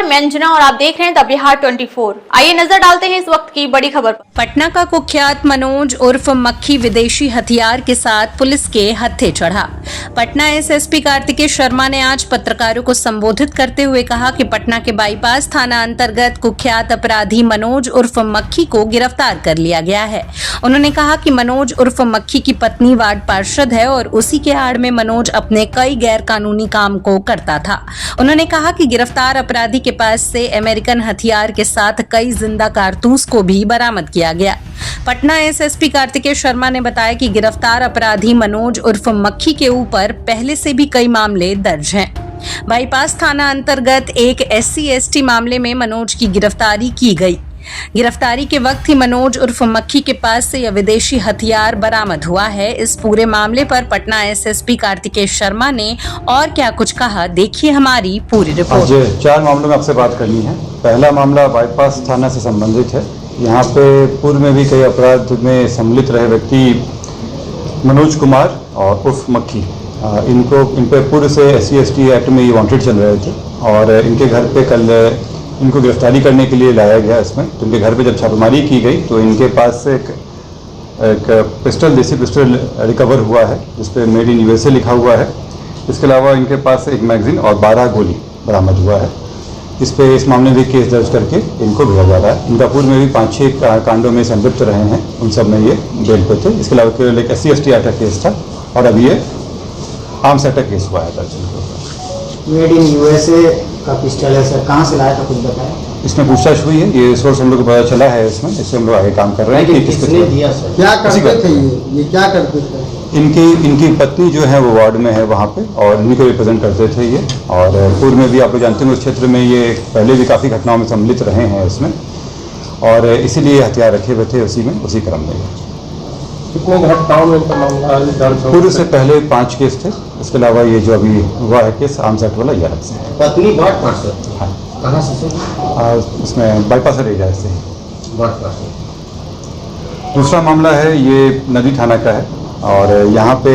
नमस्कार, मैं अंजना और आप देख रहे हैं द बिहार 24। आइए नजर डालते हैं इस वक्त की बड़ी खबर पर। पटना का कुख्यात मनोज उर्फ मक्खी विदेशी हथियार के साथ पुलिस के हत्थे चढ़ा। पटना एसएसपी कार्तिकेय शर्मा ने आज पत्रकारों को संबोधित करते हुए कहा कि पटना के बाईपास थाना अंतर्गत कुख्यात अपराधी मनोज उर्फ मक्खी को गिरफ्तार कर लिया गया है। उन्होंने कहा कि मनोज उर्फ मक्खी की पत्नी वार्ड पार्षद है और उसी के आड़ में मनोज अपने कई गैर कानूनी काम को करता था। उन्होंने कहा कि गिरफ्तार अपराधी के पास से अमेरिकन हथियार के साथ कई जिंदा कारतूस को भी बरामद किया गया। पटना एसएसपी कार्तिकेय शर्मा ने बताया कि गिरफ्तार अपराधी मनोज उर्फ मक्खी के ऊपर पहले से भी कई मामले दर्ज हैं। बाईपास थाना अंतर्गत एक SC/ST मामले में मनोज की गिरफ्तारी की गई। गिरफ्तारी के वक्त ही मनोज उर्फ मक्खी के पास से यह विदेशी हथियार बरामद हुआ है। इस पूरे मामले पर पटना एसएसपी कार्तिकेय शर्मा ने और क्या कुछ कहा, देखिए हमारी पूरी रिपोर्ट। आज 4 मामलों में आपसे बात करनी है। पहला मामला बाईपास थाना से संबंधित है। यहाँ पे पूर्व में भी कई अपराध में सम्मिलित रहे व्यक्ति मनोज कुमार और उर्फ मक्खी, इन पे पूर्व से SC/ST एक्ट में ये वांटेड चल रहे थे और इनके घर पे कल इनको गिरफ्तारी करने के लिए लाया गया। इसमें तो इनके घर पे जब छापेमारी की गई तो इनके पास से एक पिस्टल, देसी पिस्टल रिकवर हुआ है जिसपे मेड इन USA लिखा हुआ है। इसके अलावा इनके पास एक मैगजीन और 12 गोली बरामद हुआ है। इस मामले में भी केस दर्ज करके इनको भेजा जा रहा है। इनका पूर्व में भी 5-6 कांडों में संलिप्त रहे हैं, उन सब में ये बेल पे थे। इसके अलावा केवल एक SC/ST एक्ट का केस था और अभी ये आर्म्स एक्ट का केस हुआ है दर्ज। मेड इन USA का पिस्टल है सर, कहाँ से लाया था कुछ बताएं? इसमें पूछताछ हुई है, ये सोर्स हम लोग को पता चला है इसमें, इससे हम लोग आगे काम कर रहे हैं कि किसने दिया सर, क्या करते थे ये क्या करते थे? इनकी पत्नी जो है वो वार्ड में है वहाँ पे और इन्हीं को रिप्रेजेंट करते थे ये। और पूर्व में भी आप लोग जानते हैं उस क्षेत्र में ये पहले भी काफ़ी घटनाओं में सम्मिलित रहे हैं इसमें और इसीलिए हथियार रखे हुए थे उसी क्रम में। कितने घटनाओं में इनका मामला दर्ज हो? पूर्व से पहले 5 केस थे। इसके अलावा ये जो अभी हुआ है केस आर्म्स एक्ट वाला, 11 से। पत्नी वार्ड पार्षद, हाँ, कहाँ से सर? इसमें बाईपास एरिया से वार्ड पार्षद। दूसरा मामला है ये नदी थाना का है और यहाँ पे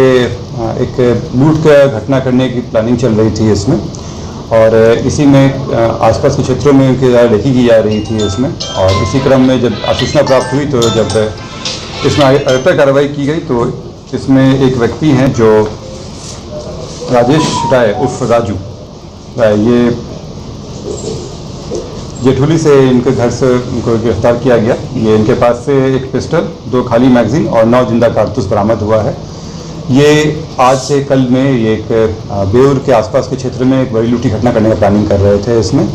एक लूट का घटना करने की प्लानिंग चल रही थी इसमें और इसी में आसपास के क्षेत्रों में उनकी देखी की जा रही थी इसमें। और इसी क्रम में जब सूचना प्राप्त हुई तो जब इसमें अगला कार्रवाई की गई तो इसमें एक व्यक्ति हैं जो राजेश राय उर्फ राजू, ये जेठुली से इनके घर से इनको गिरफ्तार किया गया। ये इनके पास से एक पिस्टल, 2 खाली मैगजीन और 9 जिंदा कारतूस बरामद हुआ है। ये आज से कल में ये एक बेउर के आसपास के क्षेत्र में एक बड़ी लूटी घटना करने का प्लानिंग कर रहे थे इसमें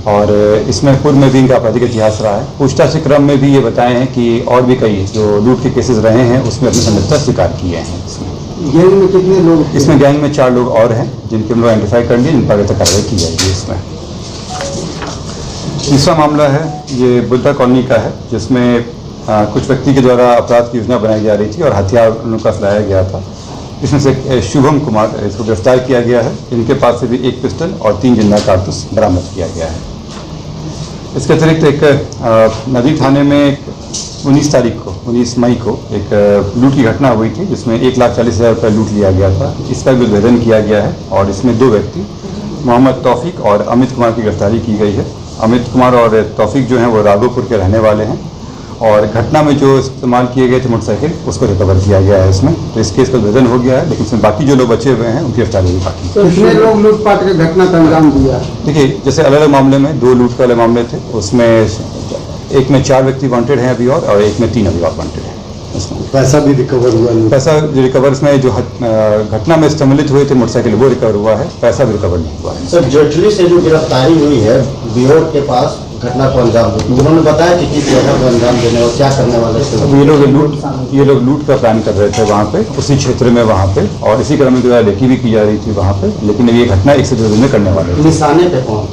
और इसमें पूर्व में भी इनका आपराधिक इतिहास रहा है। पूछताछ के क्रम में भी ये बताए हैं कि और भी कई जो लूट के केसेस रहे हैं उसमें अपनी संलिप्तता स्वीकार किए हैं। इसमें गैंग में कितने लोग? इसमें गैंग में 4 लोग और हैं जिनके हम लोग आइडेंटिफाई कर लिए, जिन पर आगे तक कार्रवाई की जाएगी। इसमें तीसरा मामला है ये बुद्धा कॉलोनी का है जिसमें कुछ व्यक्ति के द्वारा अपराध की योजना बनाई जा रही थी और हथियार उनका लाया गया था। इसमें से शुभम कुमार, इसको गिरफ्तार किया गया है। इनके पास से भी एक पिस्टल और 3 जिंदा कारतूस बरामद किया गया है। इसके अतिरिक्त एक नदी थाने में 19 मई को एक लूट की घटना हुई थी जिसमें 1,40,000 रुपये लूट लिया गया था। इसका भी उद्भेदन किया गया है और इसमें 2 व्यक्ति मोहम्मद तौफीक और अमित कुमार की गिरफ्तारी की गई है। अमित कुमार और तौफीक जो हैं वो राघोपुर के रहने वाले हैं और घटना में जो इस्तेमाल किए गए थे मोटरसाइकिल उसको रिकवर किया गया है इसमें। तो इस केस का उद्भेदन हो गया है, लेकिन इसमें बाकी जो लोग बचे हुए हैं उनकी गिरफ्तारी भी बाकी है। कितने लोग लूटपाट के घटना का अंजाम दिया? देखिए, जैसे अलग अलग मामले में 2 लूट वाले मामले थे, उसमें एक में 4 व्यक्ति वांटेड हैं अभी और एक में 3 अभी और वांटेड हैं। पैसा भी रिकवर हुआ? पैसा जो रिकवर इसमें जो घटना में सम्मिलित हुए थे मोटरसाइकिल वो रिकवर हुआ है, पैसा भी रिकवर नहीं हुआ है। सर, जेठली से जो गिरफ्तारी हुई है बिहार के पास घटना को अंजाम देने, उन्होंने बताया कि किस जगह को अंजाम देने और क्या करने वाले थे? ये लोग लूट का प्लान कर रहे थे वहाँ पे, उसी क्षेत्र में वहाँ पे, और इसी क्रम में लेखी भी की जा रही थी वहाँ पे। लेकिन ये घटना 1 से 2 दिन में करने वाले थे। निशाने पे कौन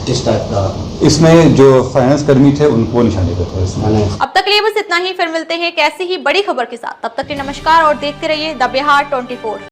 किस टाइप का? इसमें जो फाइनेंस कर्मी थे उनको निशाने पे थे इसमें। अब तक के लिए बस इतना ही, फिर मिलते हैं कैसी ही बड़ी खबर के साथ। तब तक के नमस्कार और देखते रहिए द बिहार 24।